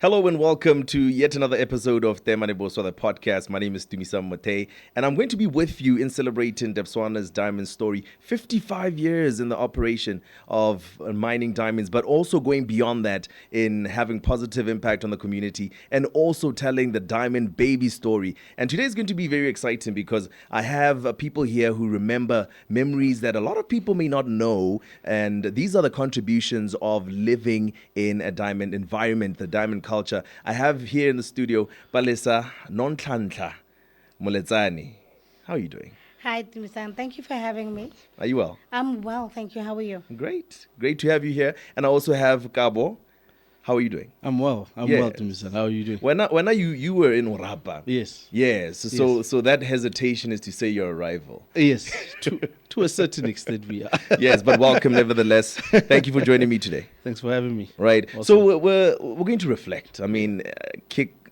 Hello and welcome to yet another episode of 𝒕𝒐𝒘𝒏𝒂𝒔, the podcast. My name is 𝒕𝒐𝒘𝒏𝒂𝒔 Mogae, and I'm going to be with you in celebrating 𝒕𝒐𝒘𝒏𝒂𝒔's diamond story. 55 years in the operation of mining diamonds, but also going beyond that in having positive impact on the community and also telling the diamond baby story. And today is going to be very exciting because I have people here who remember memories that a lot of people may not know, and these are the contributions of living in a diamond environment, the diamond culture. I have here in the studio �Palesa Moletsane. How are you doing? Hi, 𝒕𝒐𝒘𝒏𝒂𝒔. Thank you for having me. Are you well? I'm well, thank you. How are you? Great. Great to have you here. And I also have Kabo. How are you doing? I'm well. I'm well, 𝒕𝒐𝒘𝒏𝒂𝒔. How are you doing? When you were in Orapa. Yes. Yes. So that hesitation is to say your arrival. Yes. To a certain extent, we are. Yes, but welcome nevertheless. Thank you for joining me today. Thanks for having me. Right. Awesome. So we're going to reflect. I mean,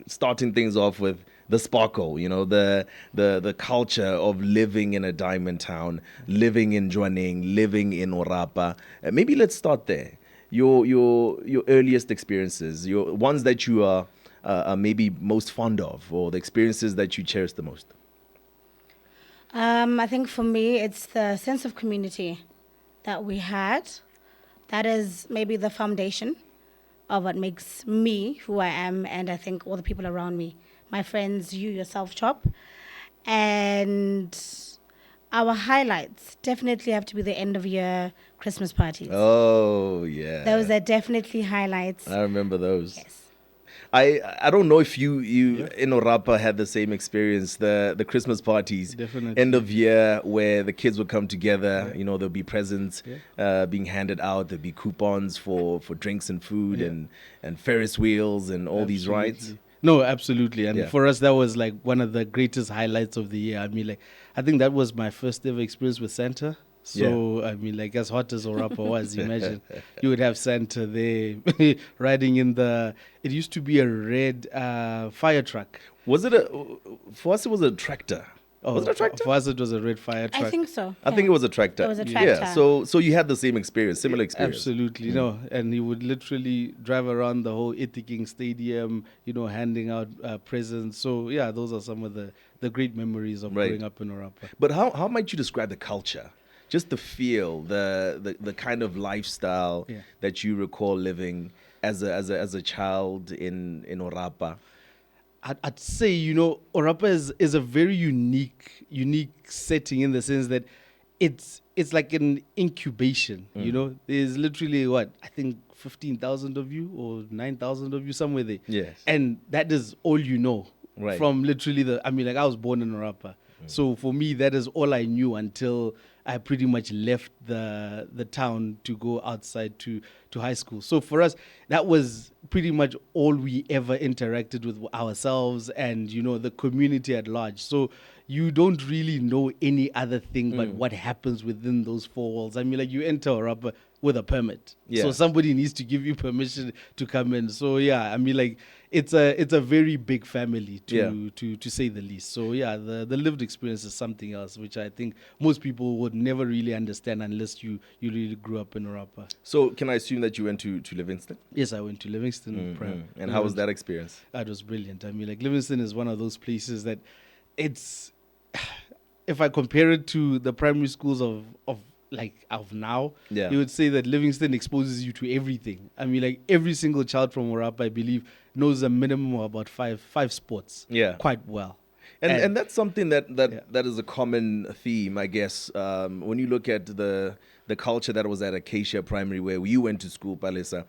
starting things off with the sparkle, you know, the culture of living in a diamond town, living in Jwaneng, living in Orapa. Maybe let's start there. Your earliest experiences, your ones that you are maybe most fond of, or the experiences that you cherish the most. I think for me, it's the sense of community that we had. That is maybe the foundation of what makes me who I am, and I think all the people around me, my friends, you yourself, Chop. And our highlights definitely have to be the end of year Christmas parties. Oh, yeah. Those are definitely highlights. I remember those. Yes. I don't know if you in Orapa had the same experience, the Christmas parties, Definitely. end of year, where the kids would come together. You know, there'll be presents being handed out. There'll be coupons for drinks and food and Ferris wheels and all these rides. No, absolutely. And for us, that was like one of the greatest highlights of the year. I mean, like, I think that was my first ever experience with Santa. So, I mean, like, as hot as Orapa was, imagine you would have Santa there riding in it used to be a red fire truck. Was it for us it was a tractor. Oh, was it a tractor? For us, it was a red fire truck. I think so. I think it was a tractor. It was a tractor. Yeah, so you had the same experience, similar experience. Absolutely, no. And he would literally drive around the whole 𝒕𝒐𝒘𝒏𝒂𝒔 Stadium, you know, handing out presents. So, yeah, those are some of the great memories of growing up in Orapa. But how might you describe the culture? Just the feel, the kind of lifestyle that you recall living as a child in Orapa. I'd say, you know, Orapa is a very unique setting in the sense that it's like an incubation. You know, there's literally I think 15,000 of you or 9,000 of you somewhere there. Yes, and that is all you know. Right. From literally I mean, like, I was born in Orapa, so for me that is all I knew until I pretty much left the town to go outside to high school. So for us, that was pretty much all we ever interacted with ourselves and, you know, the community at large. So you don't really know any other thing but what happens within those four walls. I mean, like, you enter Orapa with a permit. Yeah. So somebody needs to give you permission to come in. So yeah, I mean, like, it's a very big family to say the least. So yeah, the lived experience is something else, which I think most people would never really understand unless you really grew up in Orapa. So can I assume that you went to Livingston? Yes, I went to Livingston. And how was that experience? It was brilliant. I mean, like, Livingston is one of those places that if I compare it to the primary schools of now, you would say that Livingston exposes you to everything. I mean, like, every single child from Orapa, I believe, knows a minimum of about five sports quite well. And that's something that is a common theme, I guess. When you look at the culture that was at Acacia Primary, where you went to school, �Palesa,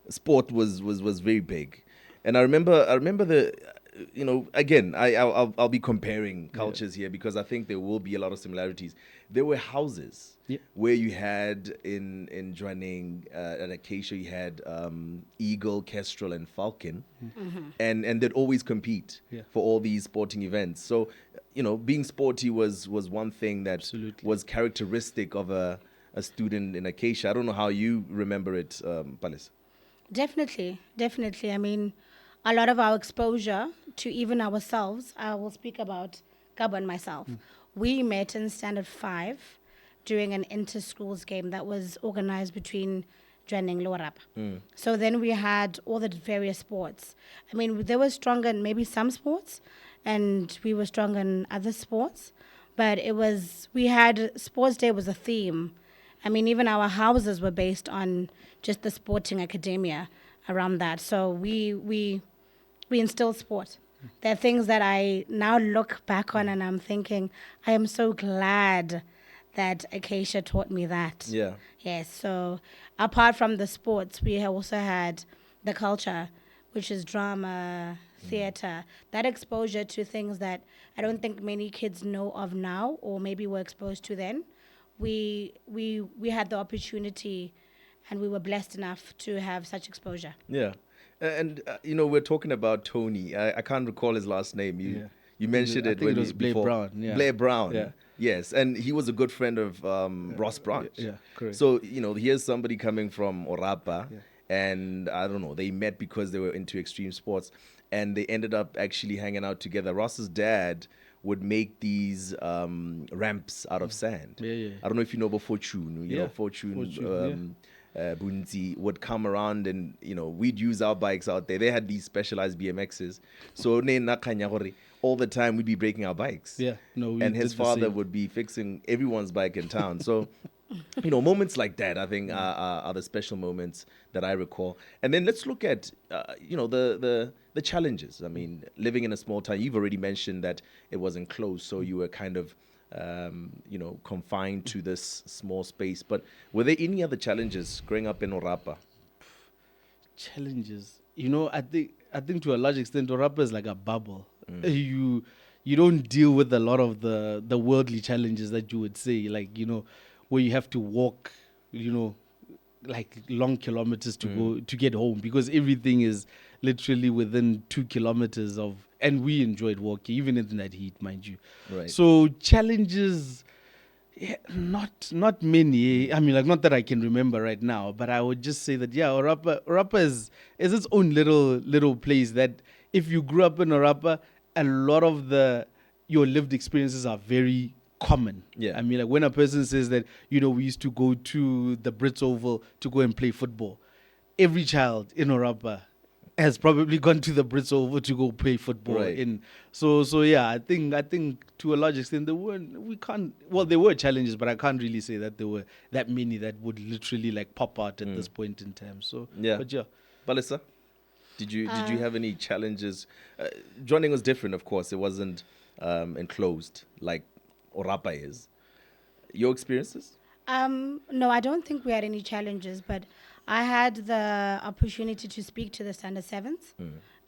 sport was very big. And I remember you know, again, I'll be comparing cultures here because I think there will be a lot of similarities. There were houses where you had in Jwaneng, at Acacia, you had Eagle, Kestrel, and Falcon, and they'd always compete for all these sporting events. So, you know, being sporty was one thing that was characteristic of a student in Acacia. I don't know how you remember it, 𝗬𝒂𝒏𝒂𝒔. Definitely. I mean, a lot of our exposure to even ourselves, I will speak about Kabo and myself. We met in Standard 5 during an inter-schools game that was organized between Jwaneng le Orapa. So then we had all the various sports. I mean, they were stronger in maybe some sports, and we were stronger in other sports. But we had sports day was a theme. I mean, even our houses were based on just the sporting academia around that. So we instilled sport. There are things that I now look back on and I'm thinking, I am so glad that Acacia taught me that. Yeah. Yes, so apart from the sports, we also had the culture, which is drama, theater, that exposure to things that I don't think many kids know of now, or maybe were exposed to then. We had the opportunity, and we were blessed enough to have such exposure. Yeah. And, we're talking about Tony. I can't recall his last name. You mentioned it when it was Blair before. Brown. Yeah. Blair Brown. Yeah. Yes. And he was a good friend of Ross Branch. Yeah, correct. So, here's somebody coming from Orapa. Yeah. And I don't know, they met because they were into extreme sports. And they ended up actually hanging out together. Ross's dad would make these ramps out of sand. Yeah. I don't know if you know about Fortune. Fortune. Bontsi would come around and we'd use our bikes out there. They had these specialized BMXs, so all the time we'd be breaking our bikes. And his father would be fixing everyone's bike in town. So moments like that I think are the special moments that I recall. And then let's look at the challenges. I mean, living in a small town, you've already mentioned that it was enclosed, so you were kind of confined to this small space. But were there any other challenges growing up in Orapa? Challenges, I think to a large extent Orapa is like a bubble. You don't deal with a lot of the worldly challenges that you would say, like where you have to walk, like long kilometers to go to get home, because everything is literally within 2 kilometers of. And we enjoyed walking, even in that heat, mind you. Right. So challenges, not many. I mean, like, not that I can remember right now, but I would just say that Orapa is its own little place that if you grew up in Orapa, a lot of your lived experiences are very common. Yeah. I mean, like when a person says that we used to go to the Brits Oval to go and play football, every child in Orapa has probably gone to the Brits Oval to go play football. Right. So yeah, I think to a large extent there were challenges, but I can't really say that there were that many that would literally like pop out at this point in time. So yeah. But yeah. Palesa, did you have any challenges? Jwaneng was different, of course. It wasn't enclosed like Orapa is. Your experiences? No, I don't think we had any challenges, but I had the opportunity to speak to the Standard 7s.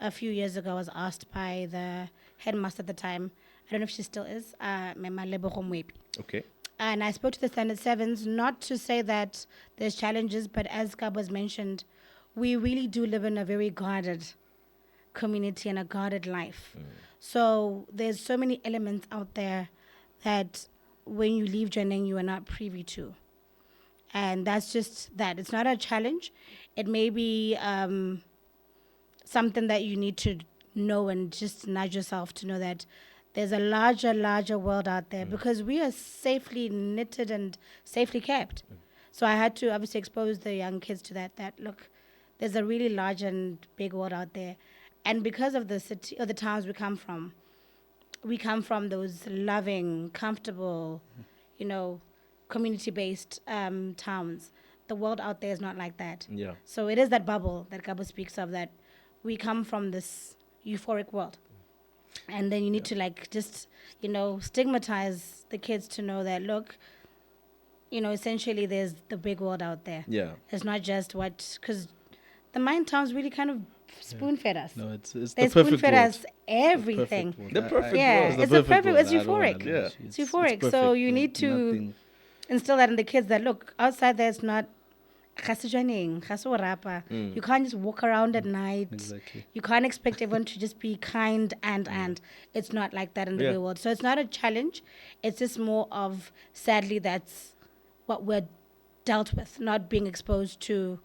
A few years ago, I was asked by the headmaster at the time, I don't know if she still is, 𝒕𝒐𝒘𝒏𝒂𝒏𝒂𝒑. Okay. And I spoke to the Standard 7s, not to say that there's challenges, but as Kabo has mentioned, we really do live in a very guarded community and a guarded life. So there's so many elements out there that when you leave Jwaneng, you are not privy to. And that's just that. It's not a challenge. It may be something that you need to know and just nudge yourself to know that there's a larger world out there, because we are safely knitted and safely kept. So I had to obviously expose the young kids to that look, there's a really large and big world out there. And because of the city or the towns we come from those loving, comfortable, community-based towns. The world out there is not like that. Yeah. So it is that bubble that Kabo speaks of, that we come from this euphoric world. And then you need to stigmatize the kids to know that, look, essentially there's the big world out there. Yeah. It's not just because the mine towns really kind of spoon-fed us. No, it's they the perfect world. spoon-fed us everything. The perfect world. It's the perfect world. It's euphoric. Yeah. It's euphoric. So you need to instill that in the kids that, look, outside there's not Jwaneng, Orapa. You can't just walk around at night. Exactly. You can't expect everyone to just be kind and it's not like that in the real world. So it's not a challenge. It's just more of, sadly, that's what we're dealt with, not being exposed to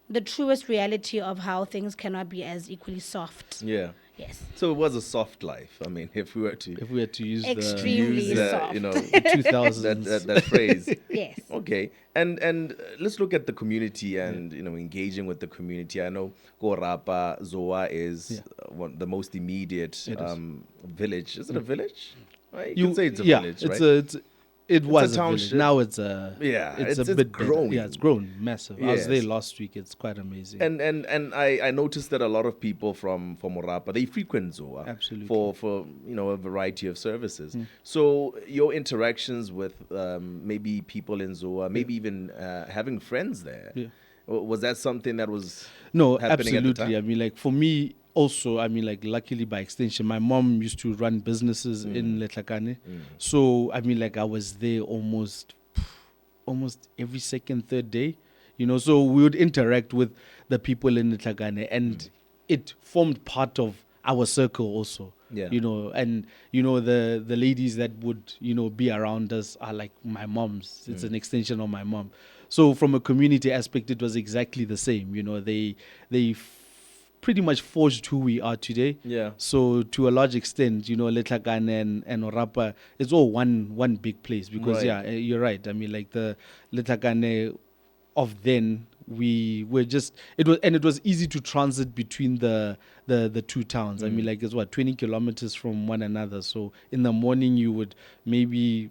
the truest reality of how things cannot be as equally soft. Yeah. Yes. So it was a soft life. I mean, if we were to use extremely soft. 2000s that phrase. Yes. Okay, and let's look at the community and engaging with the community. I know Orapa Zoa is the most immediate village. Is it a village? Right? You can say it's a village, right? It was a township. Village. Now it's a it's a bit growing. Better. Yeah, it's grown massive. Yes. I was there last week. It's quite amazing. And I noticed that a lot of people from Orapa, they frequent Zoa. Absolutely. For a variety of services. So your interactions with maybe people in Zoa, maybe even having friends there, was that something that was happening absolutely. at the time? I mean, like for me also, I mean, like luckily by extension, my mom used to run businesses in 𝒕𝒣𝒂𝒏𝒂𝒔. So I mean, like I was there almost every second, third day. So we would interact with the people in 𝒕𝒂�𝒂𝒏, and it formed part of our circle also. Yeah. And the ladies that would be around us are like my moms. It's an extension of my mom. So from a community aspect, it was exactly the same. They pretty much forged who we are today. Yeah. So to a large extent, 𝒕𝒂��𝒂𝒏 and Orapa, it's all one big place because you're right. I mean, like the 𝒕𝒂��𝒂💏 of then, we were just it was easy to transit between the two towns. I mean, like it's 20 kilometers from one another. So in the morning you would maybe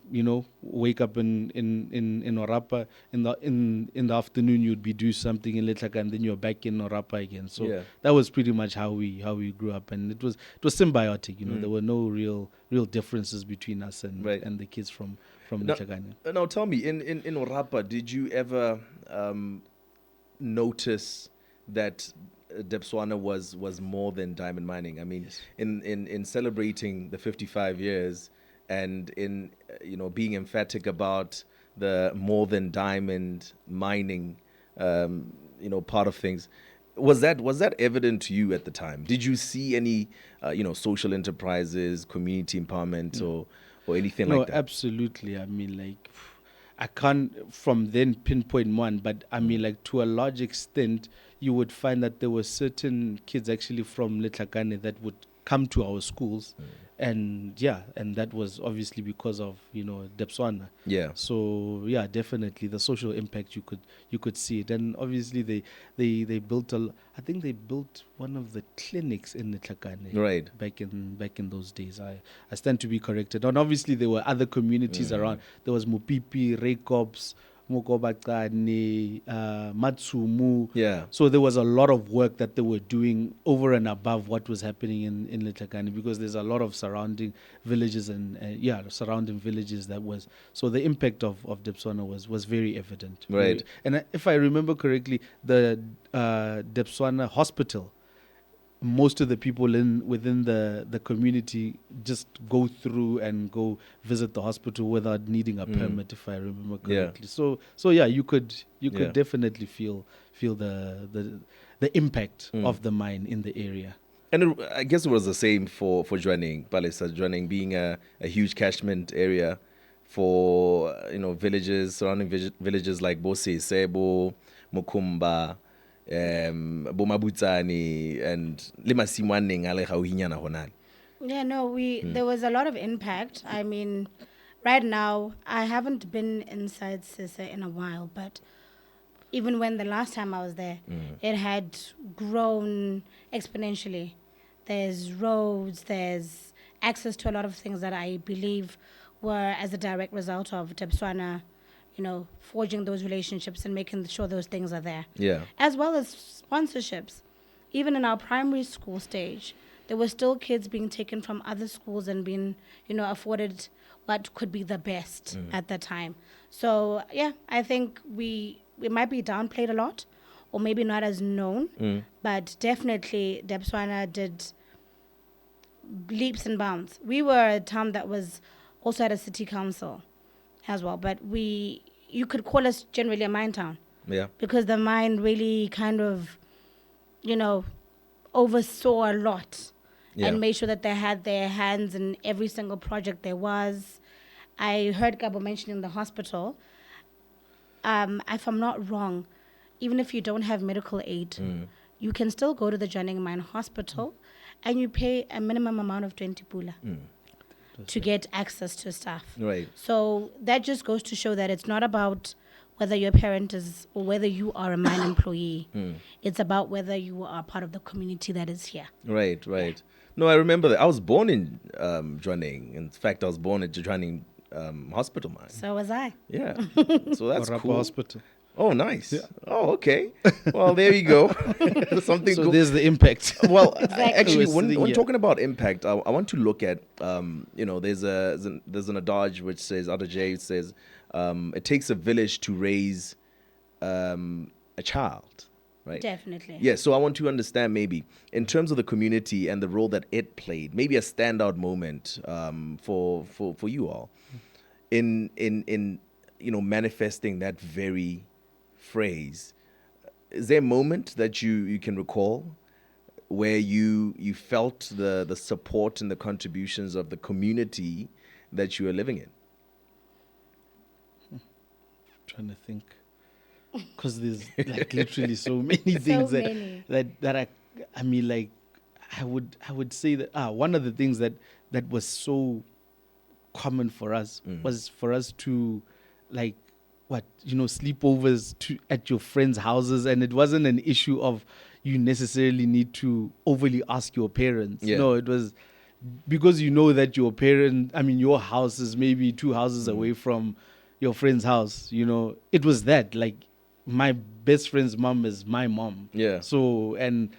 wake up in Orapa. In the afternoon you'd be do something in 𝒕𝒂��𝒂💏, and then you're back in Orapa again. So that was pretty much how we grew up, and it was symbiotic. There were no real differences between us and the kids from 𝒕𝒂��𝒂💏. Now tell me, in Orapa, did you ever notice that 𝒕𝒐𝒂𝒏𝒂𝒏 was more than diamond mining? I mean, in celebrating the 55 years and in being emphatic about the more than diamond mining part of things, was that evident to you at the time? Did you see any social enterprises, community empowerment, or anything like that? No, absolutely. I mean, like I can't from then pinpoint one, but I mean, like to a large extent, you would find that there were certain kids actually from 𝒕𝒂�💏 that would come to our schools, and that was obviously because of 𝒕𝒐𝒂💏. Yeah. So definitely the social impact you could see it, and obviously they built I think they built one of the clinics in 𝒕𝒂�💏. Right. Back in those days. I stand to be corrected. And obviously there were other communities around. There was Mopipi, Reikops, Mokobakane, Matsumu. Yeah. So there was a lot of work that they were doing over and above what was happening in 𝒕𝒂�💏, because there's a lot of surrounding villages that was. So the impact of 𝒕𝒐𝒂💏 was very evident. Right. And if I remember correctly, the 𝒕𝒐𝒂💏 hospital, most of the people within the community just go through and go visit the hospital without needing a permit, if I remember correctly. So you could definitely feel the impact of the mine in the area. And I guess it was the same for Jwaneng, Palesa. Jwaneng being a huge catchment area for villages, surrounding villages like 𝒕𝒐𝒘𝒏𝒂𝒏, Mukumba, 𝒕𝒐𝒘𝒏𝒔, and Jwaneng ale gauhinyana honale. There was a lot of impact. I mean, right now I haven't been inside 𝒕𝒐𝒂𝒏𝒂𝒏 in a while, but even when the last time I was there, it had grown exponentially. There's roads, there's access to a lot of things that I believe were as a direct result of 𝒕𝒐𝒂💏, forging those relationships and making sure those things are there. Yeah. As well as sponsorships. Even in our primary school stage, there were still kids being taken from other schools and being, afforded what could be the best at that time. So, I think we might be downplayed a lot, or maybe not as known, but definitely 𝒕𝒐𝒂💏 did leaps and bounds. We were a town that was also at a city council as well, but you could call us generally a mine town. Yeah. Because the mine really kind of, oversaw a lot and made sure that they had their hands in every single project there was. I heard Kabo mentioning the hospital. If I'm not wrong, even if you don't have medical aid, you can still go to the Jwaneng Mine Hospital and you pay a minimum amount of 20 pula to get access to staff. Right. So that just goes to show that it's not about whether your parent is or whether you are a mine employee. It's about whether you are part of the community that is here. Right. No, I remember that. I was born in Jwaneng. In fact, I was born at Jwaneng Hospital mine. So was I. Yeah. So that's Orapa cool. Hospital. Oh, nice. Yeah. Oh, okay. Well, there you go. Something So cool. there's the impact. Well, actually, We're when sitting here. talking about impact, I want to look at, there's an adage which says, 𝒕𝒣𝒂𝒏𝒂𝒔 says, it takes a village to raise a child, right? Definitely. Yeah, so I want to understand maybe in terms of the community and the role that it played, maybe a standout moment for you all in manifesting that very phrase. Is there a moment that you can recall where you felt the support and the contributions of the community that you are living in? Trying to think, because there's like literally so many things many. that I mean, like I would say that one of the things that was so common for us was for us to like sleepovers at your friends' houses, and it wasn't an issue of you necessarily need to overly ask your parents. Yeah. No, it was because that your house is maybe 2 houses away from your friend's house. It was that, like, my best friend's mom is my mom. Yeah. So, and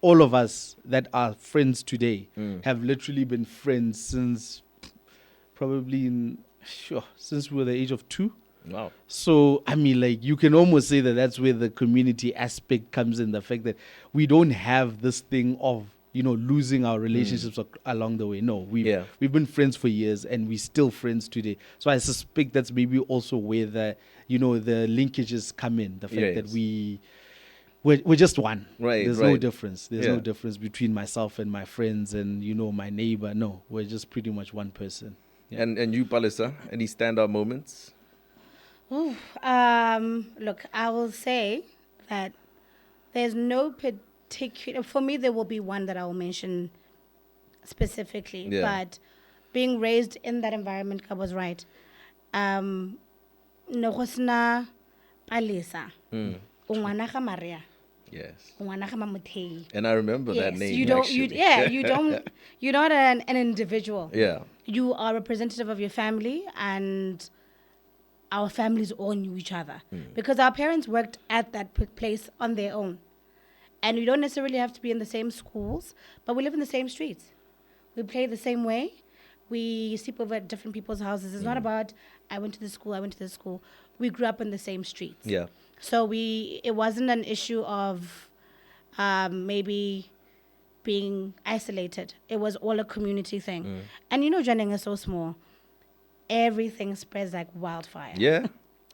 all of us that are friends today have literally been friends since probably since we were the age of 2. Wow. So, I mean, like, you can almost say that that's where the community aspect comes in, the fact that we don't have this thing of, losing our relationships along the way. No, we've been friends for years and we're still friends today. So I suspect that's maybe also where the linkages come in, the fact that we're just one. Right. There's right. no difference. There's no difference between myself and my friends and, my neighbor. No, we're just pretty much one person. Yeah. And you, Palesa, any standout moments? Ooh, look, I will say that there's no particular, for me, there will be one that I will mention specifically, but being raised in that environment, I was right. Palesa, Maria. Yes. Yes, And I remember that name. you're not an individual. Yeah. You are representative of your family, and our families all knew each other because our parents worked at that place on their own. And we don't necessarily have to be in the same schools, but we live in the same streets. We play the same way. We sleep over at different people's houses. It's not about, I went to this school. We grew up in the same streets. Yeah. So it wasn't an issue of maybe being isolated. It was all a community thing. And Jwaneng is so small. Everything spreads like wildfire. Yeah.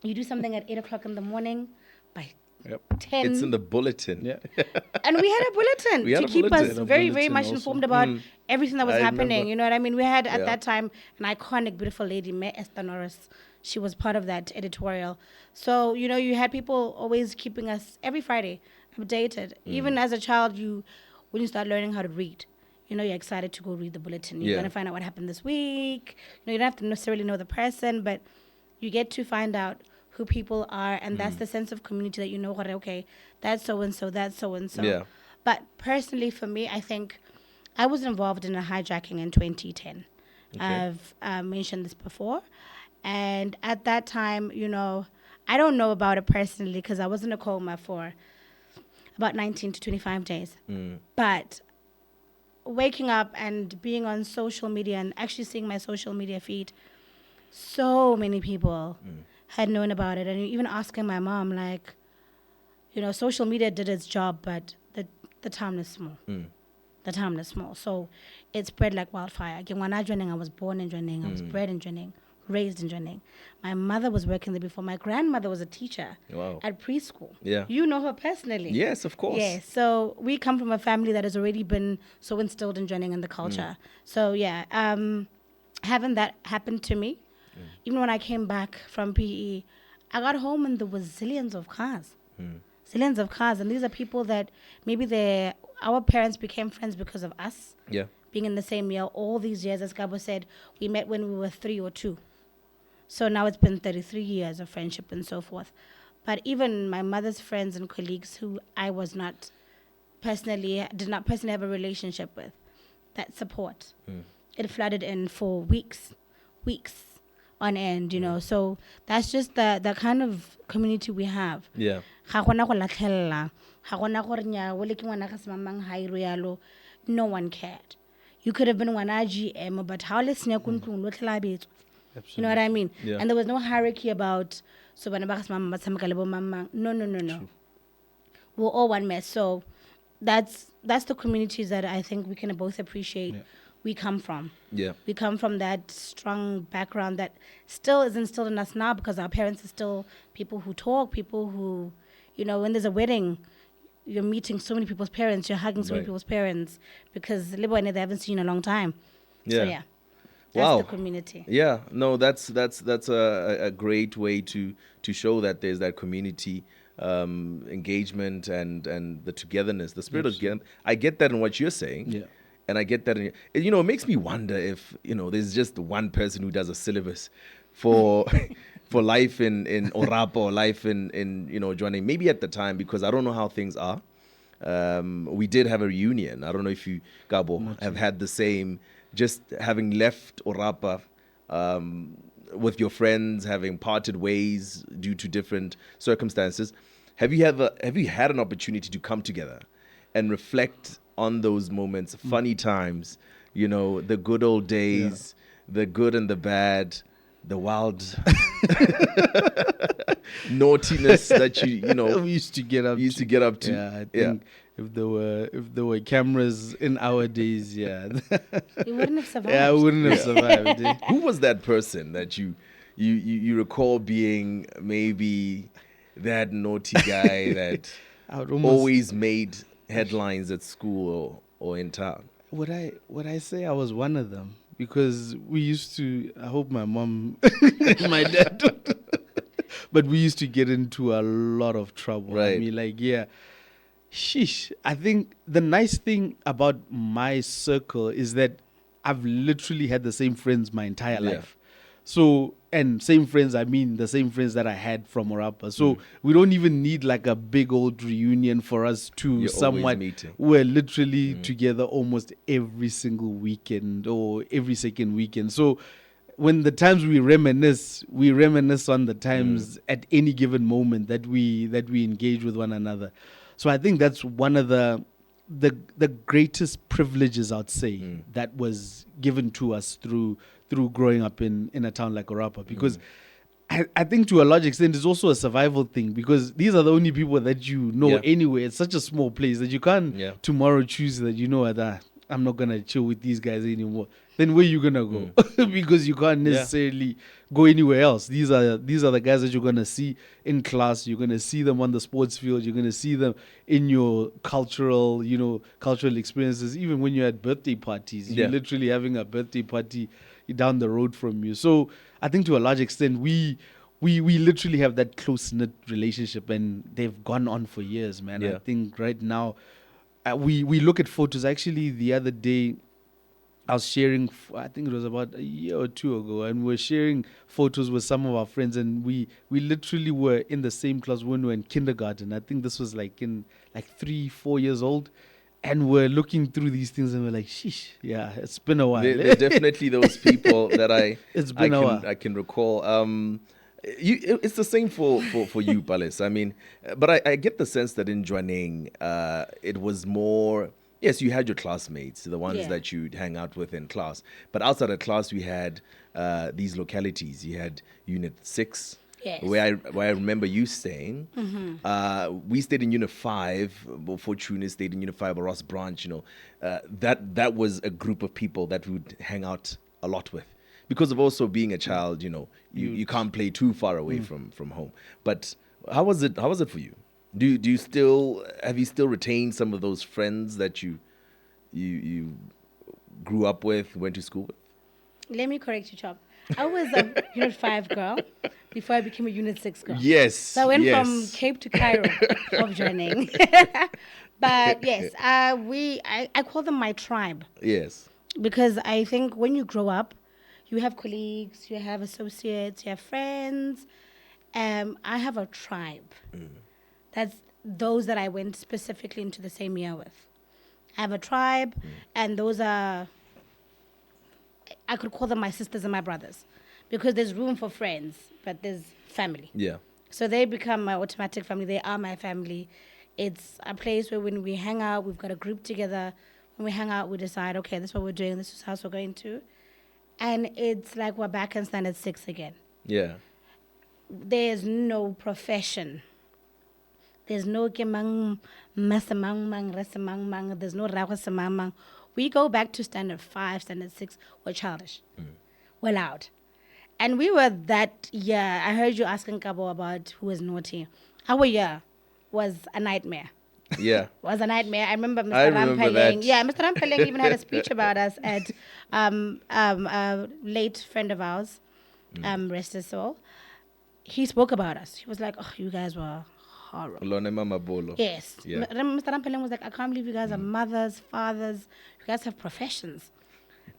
You do something at 8 o'clock in the morning, by 10. It's in the bulletin. Yeah. And we had a bulletin to keep us very, very much informed about everything that was happening. remember. You know what I mean? We had at that time an iconic, beautiful lady, 𝒕𝒐𝒘𝒏𝒂𝒏𝒂. She was part of that editorial. So, you had people always keeping us every Friday updated. Even as a child, when you start learning how to read, you're excited to go read the bulletin. You're going to find out what happened this week. You don't have to necessarily know the person, but you get to find out who people are, and that's the sense of community that okay, that's so-and-so, that's so-and-so. Yeah. But personally, for me, I think I was involved in a hijacking in 2010. Okay. I've mentioned this before. And at that time, I don't know about it personally because I was in a coma for about 19 to 25 days. But waking up and being on social media and actually seeing my social media feed, so many people had known about it. And even asking my mom, like, social media did its job, but the town is small. The town is small. So it spread like wildfire. Again, when I was born in Jwaneng. I was bred in Jwaneng, raised in Jwaneng. My mother was working there before. My grandmother was a teacher at preschool. Yeah. You know her personally. Yes, of course. Yeah, so we come from a family that has already been so instilled in Jwaneng and the culture. So yeah, having that happen to me, even when I came back from PE, I got home and there was zillions of cars. Zillions of cars. And these are people that maybe our parents became friends because of us. Yeah. Being in the same year all these years. As Kabo said, we met when we were 3 or 2. So now it's been 33 years of friendship and so forth. But even my mother's friends and colleagues who I did not personally have a relationship with, that support, it flooded in for weeks on end, you know. So that's just the kind of community we have. Yeah. No one cared. You could have been one GM, but how let's you know what I mean? Yeah. And there was no hierarchy about no. We're all one mess. So that's the communities that I think we can both appreciate. We come from. Yeah. We come from that strong background that still is instilled in us now, because our parents are still people who talk, people who, you know, when there's a wedding, you're meeting so many people's parents, you're hugging so many people's parents, because they haven't seen you in a long time. Yeah. So yeah. That's the community. Yeah, no, that's a great way to show that there's that community engagement and the togetherness, the spirit of togetherness. I get that in what you're saying. Yeah. And I get that you know, it makes me wonder if, you know, there's just one person who does a syllabus for for life in Orapa or life in you know, Jwaneng. Maybe at the time, because I don't know how things are. We did have a reunion. I don't know if you, Kabo, have had the same, just having left Orapa with your friends, having parted ways due to different circumstances. Have you had an opportunity to come together and reflect on those moments, funny times, you know, the good old days, the good and the bad, the wild naughtiness that you know we used to get up to. Yeah, I think if there were cameras in our days, you wouldn't have survived. Yeah, I wouldn't have survived. Who was that person that you recall being maybe that naughty guy that always made headlines at school or in town? Would I say I was one of them? Because we used to, I hope my mom, my dad don't, but we used to get into a lot of trouble. Right. I mean, like, sheesh. I think the nice thing about my circle is that I've literally had the same friends my entire life. So, and same friends, I mean the same friends that I had from Orapa. So we don't even need like a big old reunion for us to You're somewhat. meeting. We're literally together almost every single weekend or every second weekend. So when the times we reminisce on the times at any given moment that we engage with one another. So I think that's one of the greatest privileges, I'd say, that was given to us through growing up in a town like Orapa, because I think to a large extent it's also a survival thing, because these are the only people that you know anyway. It's such a small place that you can't tomorrow choose that, you know, that I'm not going to chill with these guys anymore. Then where you going to go? Because you can't necessarily go anywhere else. These are the guys that you're going to see in class. You're going to see them on the sports field. You're going to see them in your cultural experiences. Even when you're at birthday parties, you're literally having a birthday party down the road from you. So I think to a large extent, we literally have that close-knit relationship, and they've gone on for years, man. I think right now, we look at photos. Actually, the other day, I was sharing, I think it was about a year or two ago, and we were sharing photos with some of our friends, and we literally were in the same class when we were in kindergarten. I think this was like 3-4 years old, and we're looking through these things, and we're like, sheesh, it's been a while. They're definitely those people that I can recall. It's the same for you, Palesa. I mean, but I get the sense that in Jwaneng, it was more. Yes, you had your classmates, the ones that you'd hang out with in class. But outside of class, we had these localities. You had Unit 6, where I remember you staying. We stayed in Unit 5. Fortuna stayed in Unit 5, or Ross Branch. You know, that was a group of people that we would hang out a lot with. Because of also being a child, you know, you can't play too far away from home. But how was it for you? Do you still retained some of those friends that you grew up with, went to school with? Let me correct you, Chop. I was a Unit 5 girl before I became a Unit 6 girl. Yes. So I went from Cape to Cairo of Jwaneng. But yes, I call them my tribe. Yes. Because I think when you grow up, you have colleagues, you have associates, you have friends. I have a tribe. That's those that I went specifically into the same year with. I have a tribe, and those are, I could call them my sisters and my brothers, because there's room for friends, but there's family. Yeah. So they become my automatic family. They are my family. It's a place where when we hang out, we've got a group together. When we hang out, we decide, okay, this is what we're doing. This is how we're going to. And it's like we're back in standard 6 again. Yeah. There's no profession. There's no kemang masamang mang resamang mang. There's no rawasamang mang. We go back to standard 5, standard 6. We're childish. We're loud. And we were that year. I heard you asking Kabo about who was naughty. Our year was a nightmare. Yeah. Was a nightmare. I remember Mr. I remember Rampeleng. that. Yeah, Mr. Rampeleng even had a speech about us at a late friend of ours, rest his soul. He spoke about us. He was like, "Oh, you guys were horrible." Lone Mama Bolo. Yes. Yeah. Mr. Rampeleng was like, "I can't believe you guys are mothers, fathers. You guys have professions."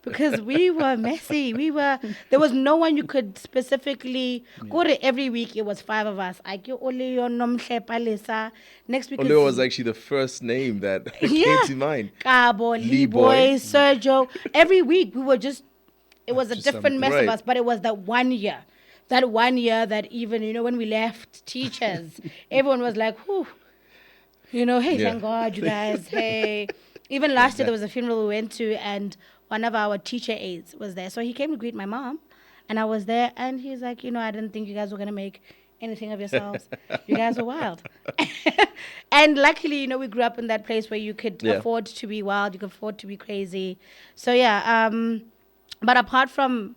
Because we were messy. There was no one you could specifically go to. Every week it was 5 of us. Next week Oleo was actually the first name that came to mind. Kabo, Lee Boy, Sergio. Every week we were just, it was a different mess of us, but it was that 1 year. That 1 year that even, when we left teachers, everyone was like, whew. Hey, thank God, you guys, hey. Even last year there was a funeral we went to, and one of our teacher aides was there. So he came to greet my mom, and I was there, and he's like, I didn't think you guys were going to make anything of yourselves. You guys were wild. And luckily, we grew up in that place where you could afford to be wild, you could afford to be crazy. So yeah, but apart from,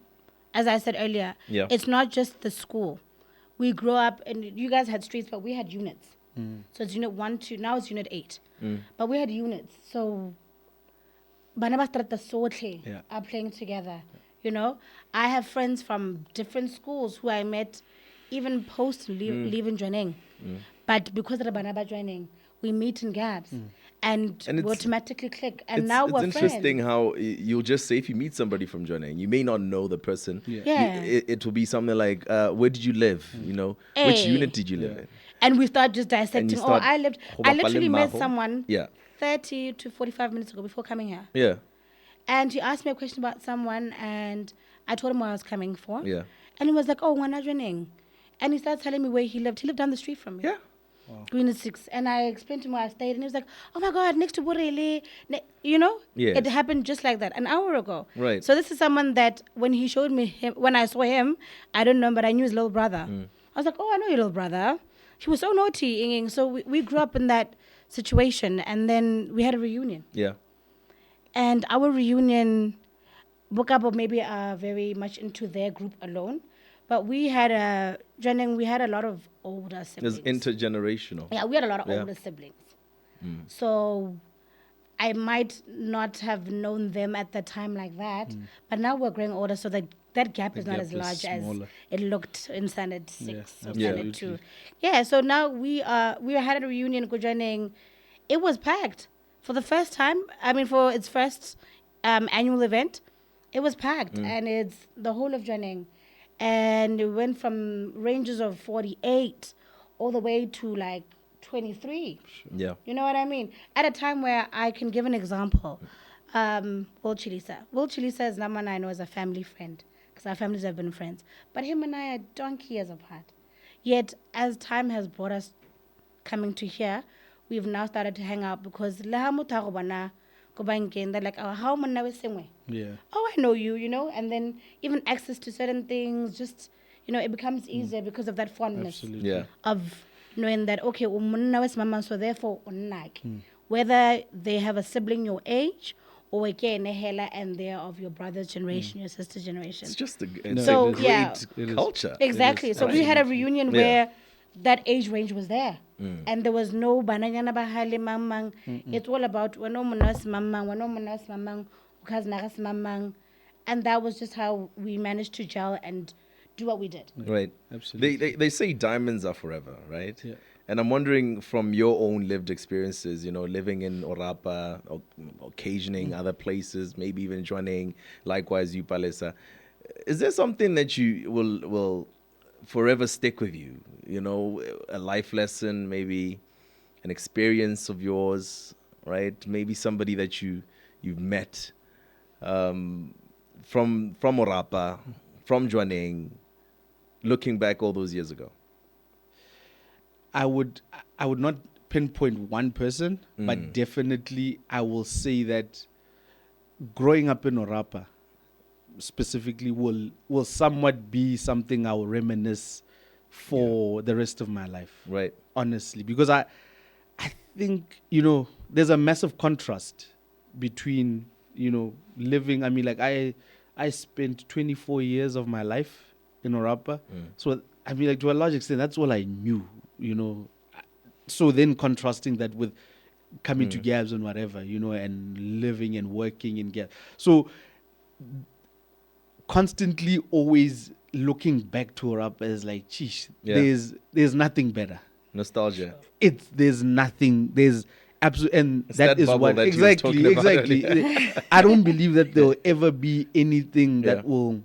as I said earlier, it's not just the school. We grew up, and you guys had streets, but we had units. So it's unit 1, 2, now it's unit 8. But we had units. So Banaba are playing together. I have friends from different schools who I met even post leaving Jwaneng. But because of the Banaba Jwaneng, we meet in gaps. And we automatically click. And now we're friends. It's interesting how you'll just say, if you meet somebody from Jwaneng, you may not know the person. It will be something like, where did you live? Which unit did you live in? And we start just dissecting. I literally met someone 30 to 45 minutes ago before coming here. Yeah. And he asked me a question about someone, and I told him what I was coming for. Yeah. And he was like, oh, Wana Jwaneng. And he started telling me where he lived. He lived down the street from me. Yeah. Wow. Green 6. And I explained to him where I stayed, and he was like, oh my God, next to Borele. It happened just like that, an hour ago. Right. So this is someone that when he showed me him, when I saw him, I don't know, but I knew his little brother. I was like, oh, I know your little brother. He was so naughty, Inging. So we grew up in that situation, and then we had a reunion. Yeah. And our reunion, Bokabo maybe are very much into their group alone, but we had a lot of older siblings. It was intergenerational. Yeah, we had a lot of older siblings. So I might not have known them at the time like that, but now we're growing older, so that gap is not as large as it looked in standard 6 or standard 2. Yeah, so now we had a reunion in Jwaneng. It was packed for the first time. I mean, for its first annual event, it was packed, and it's the whole of Jwaneng. And it went from ranges of 48 all the way to like 23. Yeah. You know what I mean? At a time where I can give an example. Will Chilisa is someone I know as a family friend, because our families have been friends. But him and I are donkey years apart. Yet, as time has brought us coming to here, we've now started to hang out because they're like, oh, how am I same? Yeah. Oh, I know you, and then even access to certain things, just, it becomes easier because of that fondness. Absolutely. Yeah. Of knowing that, okay, so therefore, whether they have a sibling your age or and they're of your brother's generation, your sister's generation. It's just a great culture. Exactly. So we had a reunion where that age range was there. And there was no banana bahale mamang. It's all about wanomonas mamang, mamang. And that was just how we managed to gel and do what we did. Right. Absolutely. They say diamonds are forever, right? Yeah. And I'm wondering, from your own lived experiences, living in Orapa, occasioning other places, maybe even Jwaneng, likewise you, Palesa, is there something that you will forever stick with you? You know, a life lesson, maybe an experience of yours, right? Maybe somebody that you've met from Orapa, from Jwaneng, looking back all those years ago. I would not pinpoint one person, but definitely I will say that growing up in Orapa specifically will somewhat be something I will reminisce for the rest of my life. Right. Honestly, because I think, you know, there's a massive contrast between, you know, living. I mean, like I spent 24 years of my life in Orapa. So I mean, like, to a large extent, that's all I knew, you know. So then contrasting that with coming to Gabs and whatever, you know, and living and working in Gabs. So constantly always looking back to Orapa is like, geez, there's nothing better. Nostalgia. There's nothing, there's absolutely, and It's that that is bubble what that you was talking about exactly. I don't believe that there will ever be anything that will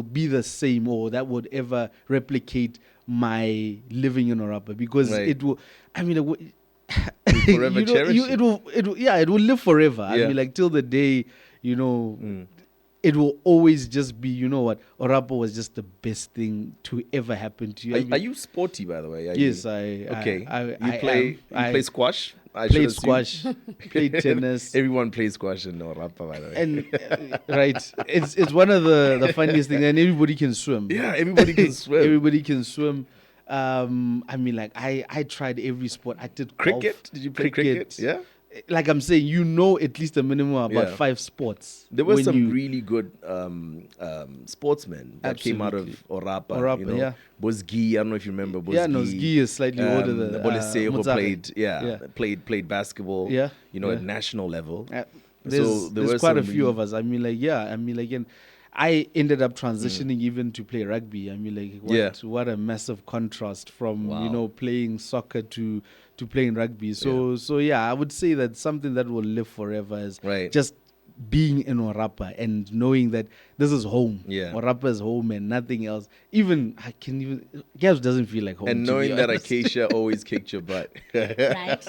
be the same or that would ever replicate my living in Orapa, because it will. I mean, forever cherish it will. It will live forever. I Yeah. mean, like, till the day, you know. It will always just be, you know what, Orapa was just the best thing to ever happen to you. Are you sporty, by the way? Yes, Okay. I You play squash? I should played assume. squash, played tennis. Everyone plays squash in Orapa, by the way. And right, it's one of the funniest things, and everybody can swim. Yeah, everybody can swim. Everybody can swim. I mean, like, I tried every sport. I did Cricket? golf, Did you play cricket? Yeah. Like I'm saying, you know, at least a minimum about 5 sports. There were when some really good sportsmen that came out of Orapa, you know, yeah. 𝒕𝒐𝒃𝒔, I don't know if you remember 𝒕𝒐𝒃𝒔. Yeah, no, 𝗧𝗘𝗓 is slightly older than 𝒕𝒂𝒏𝒂𝒑 Mogae. played basketball. Yeah, you know, yeah. at national level. There's were quite a some few really- of us. I mean, like, and I ended up transitioning even to play rugby. I mean, like, what a massive contrast from you know, playing soccer to playing rugby. So I would say that something that will live forever is just being in Orapa and knowing that this is home. Yeah. Orapa is home and nothing else. Gabs doesn't feel like home. And to knowing be that honest. Acacia always kicked your butt. Right?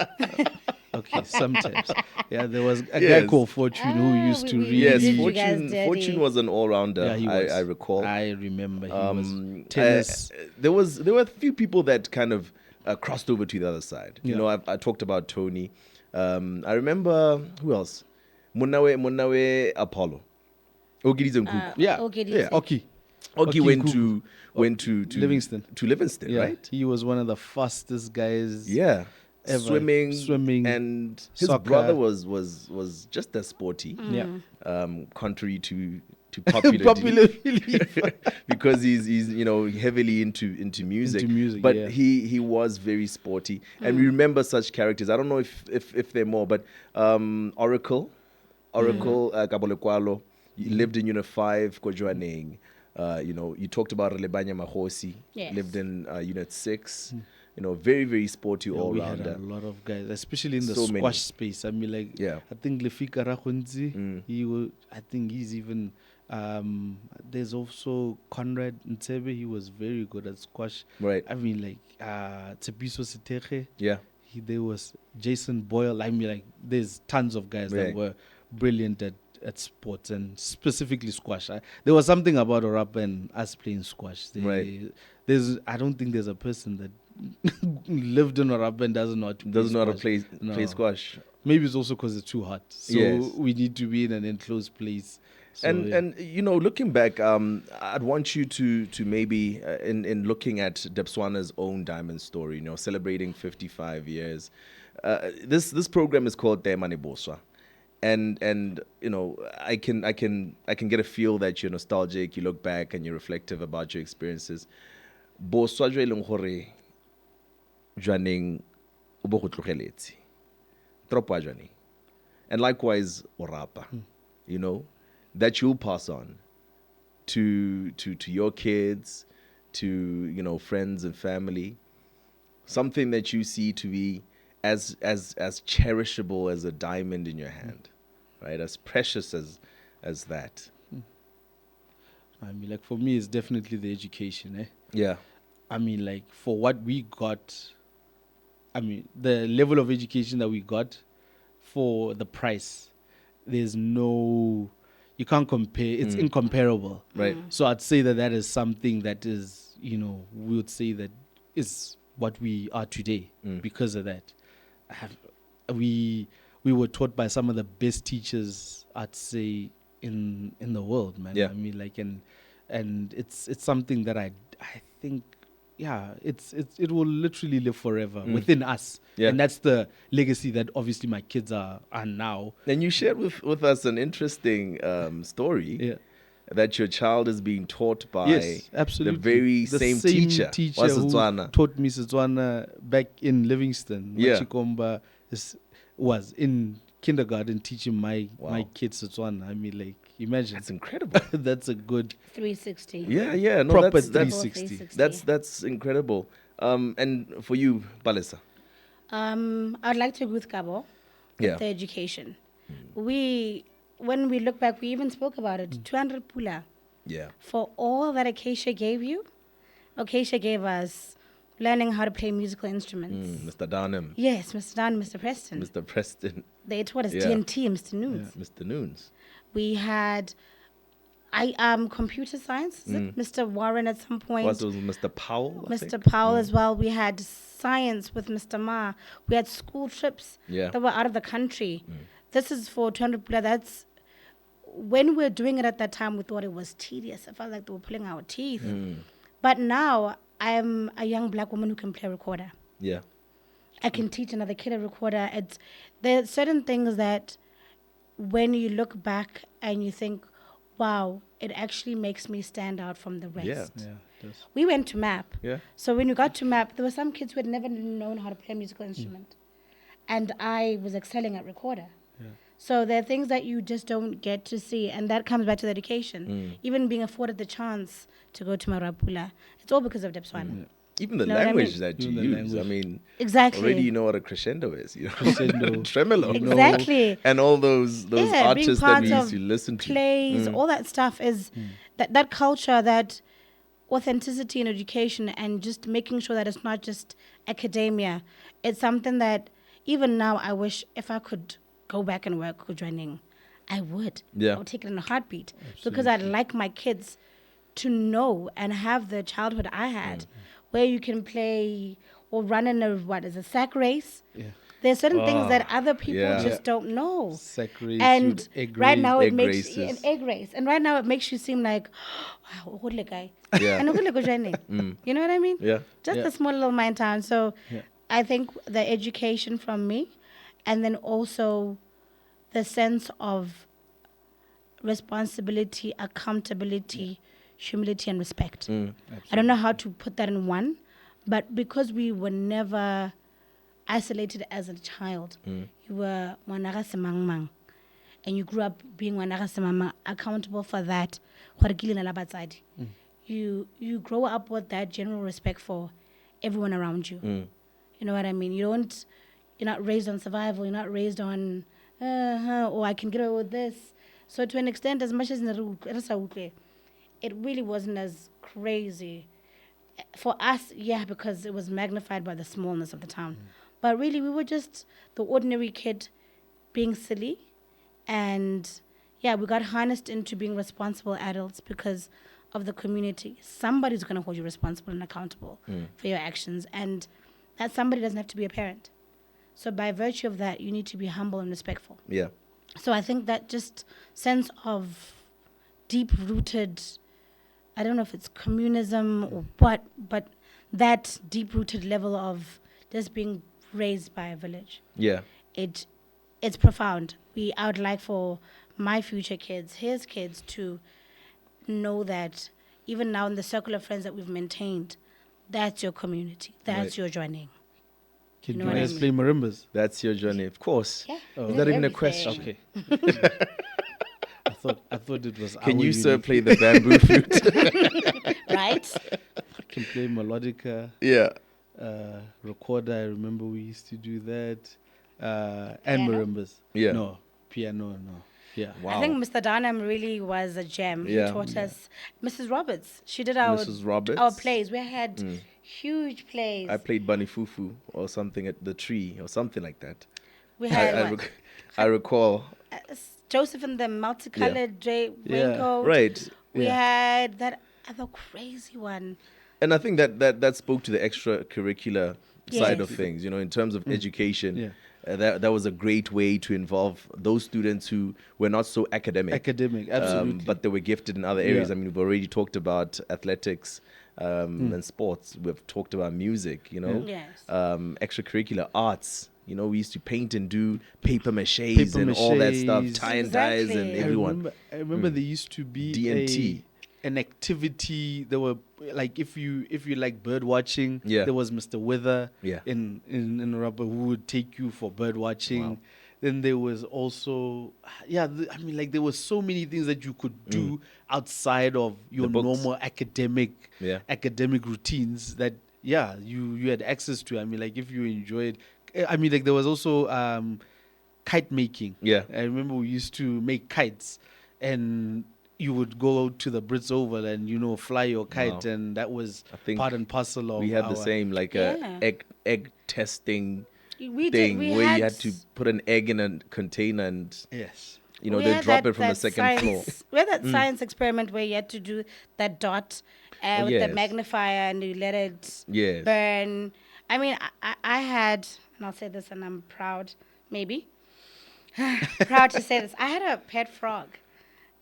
Okay, sometimes. Yeah, there was a guy called Fortune who used to really. Yes, did you guys dirty. Fortune was an all-rounder. Yeah, he was. I recall. I remember he was tennis. There were a few people that kind of crossed over to the other side. You know, I talked about Tony. I remember who else? Munawe Apollo. Ogirize Nkuku. Oki went to Livingston. To Livingston, right? He was one of the fastest guys. Yeah. Ever. Swimming, and his soccer. brother was just as sporty. Yeah. Contrary to popular belief, because he's you know, heavily into music. But he was very sporty, and we remember such characters. I don't know if they're more, but Oracle Kabolekwalu lived in Unit 5, Jwaneng. You know, you talked about 𝒕𝒣𝒦𝒦𝒪hosi, lived in Unit 6. You know, very, very sporty all-rounder. We had a lot of guys, especially in the So squash many. space. I mean, like, I think 𝒕𝒣𝒦𝒦𝒧𝗪, I think he's even, there's also Conrad Ntebe, he was very good at squash. Right. I mean, like, 𝒕𝒣𝒦𝒧𝗪. Yeah. There was Jason Boyle. I mean, like, there's tons of guys that were brilliant at sports, and specifically squash. There was something about Orapa and us playing squash. I don't think there's a person that lived in Orapa and doesn't know how to play squash. Maybe it's also because it's too hot. So we need to be in an enclosed place. So, and you know, looking back, I'd want you to maybe in looking at Debswana's own diamond story, you know, celebrating 55 years. This program is called 𝒕𝒣𝒦𝒦𝒧𝗪. And you know, I can get a feel that you're nostalgic, you look back and you're reflective about your experiences. Boswa jo e leng gore Jwaneng o bo go tlogeletse. Toropo ya Jwaneng. And likewise Orapa. You know, that you'll pass on to your kids, to, you know, friends and family. Something that you see to be as cherishable as a diamond in your hand, right? As precious as that. I mean, like, for me, it's definitely the education, eh? Yeah. I mean, like, for what we got, I mean, the level of education that we got for the price, there's no, you can't compare, it's incomparable. Right. So I'd say that is something that is, we would say that is what we are today because of that. We were taught by some of the best teachers, I'd say, in the world, man. Yeah. I mean, like, and it's something that I think, yeah, it will literally live forever within us. Yeah. And that's the legacy that obviously my kids are now. And you shared with us an interesting story. Yeah. That your child is being taught by Yes, absolutely. the very same teacher who taught me 𝗧𝗘𝗧𝗧 back in Livingston. Yeah. Machikomba was in kindergarten teaching my kids 𝗧𝗘𝗧. I mean, like, imagine. That's incredible. That's a good 360. Yeah, no, proper that's 360. that's incredible. And for you, Palesa. I'd like to agree with Kabo with the education. When we look back, we even spoke about it. 200 pula. Yeah. For all that 𝒕𝒐𝒘𝒂𝒏𝒂𝒏 gave you, 𝒕𝒐𝒘𝒂𝒏𝒂𝒏 gave us learning how to play musical instruments. Mr. Darnham. Yes, Mr. Dunn, Mr. Preston. Mr. Preston. They taught us Yeah. TNT, Mr. Nunes. Mr. Nunes. We had computer science, is it? Mr. Warren at some point. Was Mr. Powell? I Mr. think? Powell as well. We had science with Mr. Ma. We had school trips that were out of the country. This is for 200 pula. That's when we were doing it at that time, we thought it was tedious. I felt like they were pulling our teeth. But now I am a young black woman who can play a recorder. Yeah. I can teach another kid a recorder. There are certain things that when you look back and you think, wow, it actually makes me stand out from the rest. Yeah. Yeah, it does. We went to MAP. Yeah. So when we got to MAP, there were some kids who had never known how to play a musical instrument. And I was excelling at recorder. Yeah. So there are things that you just don't get to see. And that comes back to the education. Even being afforded the chance to go to Marapula. It's all because of 𝒕𝒐𝒘𝒂𝒏𝒂𝒏. Even the Know what I language mean? that you Even the use. I mean, Exactly. already you know what a crescendo is. Crescendo. Tremolo. Exactly. And all those Being artists that part we used of to listen to. plays, all that stuff is that culture, that authenticity in education, and just making sure that it's not just academia. It's something that even now I wish if I could go back and work with Jwaneng, I would. Yeah. I would take it in a heartbeat because I'd like my kids to know and have the childhood I had where you can play or run in a sack race. Yeah. There's certain things that other people Yeah. just don't know. Sack race, And egg right race. now egg it makes races. an egg race. And right now it makes you seem like, wow, good guy. Yeah. And good Jwaneng. You know what I mean? Yeah. Just Yeah. a small little mine town. So Yeah. I think the education from me, and then also the sense of responsibility, accountability, humility, and respect. I don't know how to put that in one, but because we were never isolated as a child, you were ngwana semangmang, and you grew up being ngwana semangmang, accountable for that. You grow up with that general respect for everyone around you. You know what I mean? You're not raised on survival. You're not raised on, or I can get away with this. So to an extent, as much as it really wasn't as crazy. For us, yeah, because it was magnified by the smallness of the town. But really, we were just the ordinary kid being silly. And yeah, we got harnessed into being responsible adults because of the community. Somebody's going to hold you responsible and accountable for your actions. And that somebody doesn't have to be a parent. So by virtue of that, you need to be humble and respectful. Yeah. So I think that just sense of deep-rooted, I don't know if it's communism or what, but that deep-rooted level of just being raised by a village. Yeah. It's profound. I would like for my future kids, his kids, to know that even now in the circle of friends that we've maintained, that's your community. That's your Jwaneng. Can know you what I guys mean? play marimbas? That's your journey, of course. Yeah. Is that even a question? Okay. I thought it was. Can our you, sir, unit. play the bamboo flute? Right? I can play melodica, Yeah. recorder. I remember we used to do that, and Piano? marimbas. Yeah. No piano. No. Yeah. Wow. I think Mr. Darnham really was a gem. Yeah. He taught us. Mrs. Roberts, she did our Mrs. Roberts. our plays. We had huge plays. I played Bunny Fufu or something at the tree or something like that. We had I recall. Joseph in the multicolored raincoat. Right. We had that other crazy one. And I think that spoke to the extracurricular side of Yes. things, in terms of education. Yeah. That was a great way to involve those students who were not so academic. Absolutely. But they were gifted in other areas. Yeah. I mean, we've already talked about athletics and sports. We've talked about music, Yes. Extracurricular arts. We used to paint and do paper maches and all that stuff, tie and dyes and Exactly. everyone. I remember there used to be D&T. an activity. There were like if you like bird watching, Yeah. there was Mr. Wither Yeah. in Orapa who would take you for bird watching. Wow. Then there was also there were so many things that you could do outside of your The books. normal academic Yeah. routines that you had access to. I mean, like if you enjoyed, there was also kite making. Yeah. I remember we used to make kites, and you would go to the Brits Oval and fly your kite, Wow. and that was I think part and parcel of We had the our- same, like Yeah. egg testing We thing did. We where had you had to put an egg in a container and Yes. we they had drop that- it from the that second floor. science- We had that science experiment where you had to do that dot with yes. the magnifier and you let it Yes. burn. I mean, I had, and I'll say this and I'm proud, maybe, proud to say this. I had a pet frog.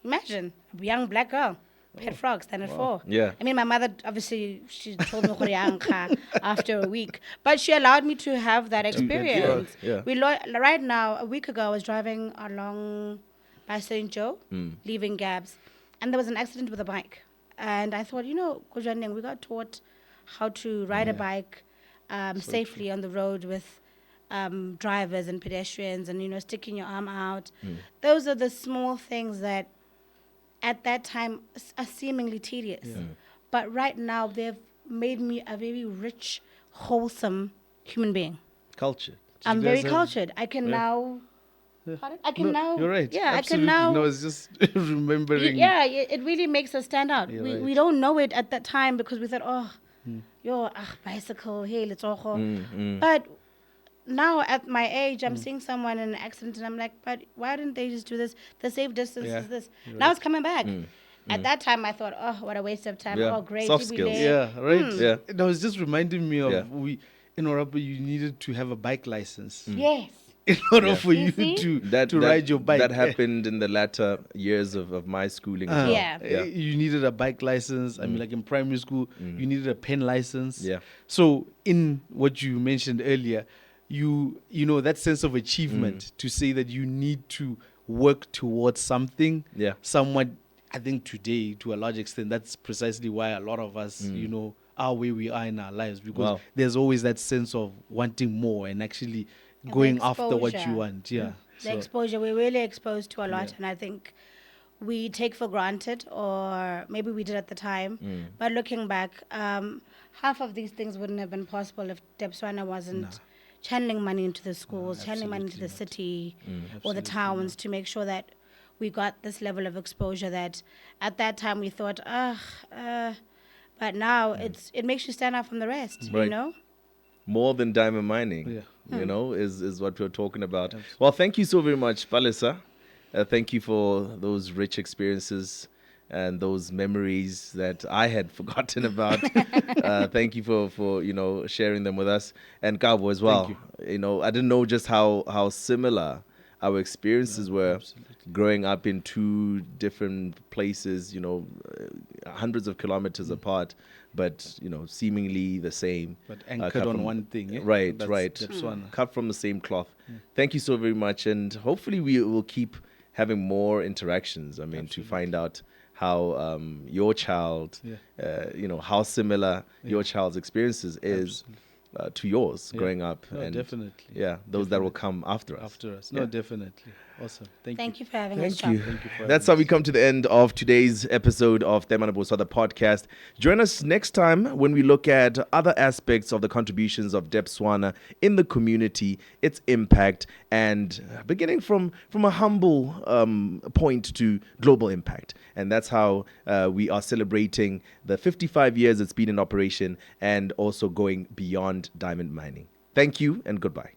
Imagine, a young black girl, pet frog, standard 4. Yeah. I mean, my mother, obviously, she told me after a week. But she allowed me to have that experience. Yeah. Right now, a week ago, I was driving along by St. Joe, leaving Gabs, and there was an accident with a bike. And I thought, Jwaneng, we got taught how to ride a bike safely on the road with drivers and pedestrians and, sticking your arm out. Those are the small things that at that time are seemingly tedious. But right now, they've made me a very rich, wholesome human being. Culture. I'm you very guys have- cultured. I can now... Pardon? I can now... You're right. Yeah, Absolutely. I can now... No, it's just remembering. Yeah, it really makes us stand out. You're We right. don't know it at that time because we thought, bicycle, hey, let's all go. But now at my age, I'm seeing someone in an accident and I'm like, but why didn't they just do this? The safe distance Yeah, is this. you're Now it's coming back. At that time, I thought, what a waste of time. Yeah. Oh, great. Soft jubilee. skills. Yeah, right. Yeah. That was just reminding me of Yeah. in Orapa you needed to have a bike license Yes. in order Yeah. for You you see? to ride your bike. That happened in the latter years of my schooling as well. Yeah. You needed a bike license. I mean, like in primary school, you needed a pen license. Yeah. So in what you mentioned earlier, you know that sense of achievement to say that you need to work towards something. Yeah. Somewhat, I think today, to a large extent, that's precisely why a lot of us, are where we are in our lives, because Wow. there's always that sense of wanting more and actually going after what you exposure. want. Yeah. The exposure, we're really exposed to a lot, and I think we take for granted, or maybe we did at the time. But looking back, half of these things wouldn't have been possible if 𝒕𝒐𝒦💧 wasn't channeling money into the schools, channeling money into the city or the towns to make sure that we got this level of exposure that at that time we thought, but now it makes you stand out from the rest, Right. you know? More than diamond mining, is what we're talking about. Well, thank you so very much, Palesa. Thank you for those rich experiences and those memories that I had forgotten about. Thank you for sharing them with us, and Kabo as well. I didn't know just how similar our experiences were growing up in two different places, hundreds of kilometers apart, but seemingly the same. But cut anchored on from- one thing. Eh? Right, That's right. 𝒕𝒐𝒦💧. Cut from the same cloth. Thank you so very much, and hopefully we will keep having more interactions. I mean, to find out how your child, how similar your child's experiences is to yours growing up, No, and definitely. those that will come after us. After us. Yeah. No, definitely. Awesome. Thank Thank you. you for having us, Thank John. you. Thank you for That's having how we come to the end of today's episode of 𝒕𝒢𝗦𝗪𝗧, the podcast. Join us next time when we look at other aspects of the contributions of 𝒕𝒢𝗦𝗪 in the community, its impact, and beginning from a humble point to global impact. And that's how we are celebrating the 55 years it's been in operation and also going beyond diamond mining. Thank you and goodbye.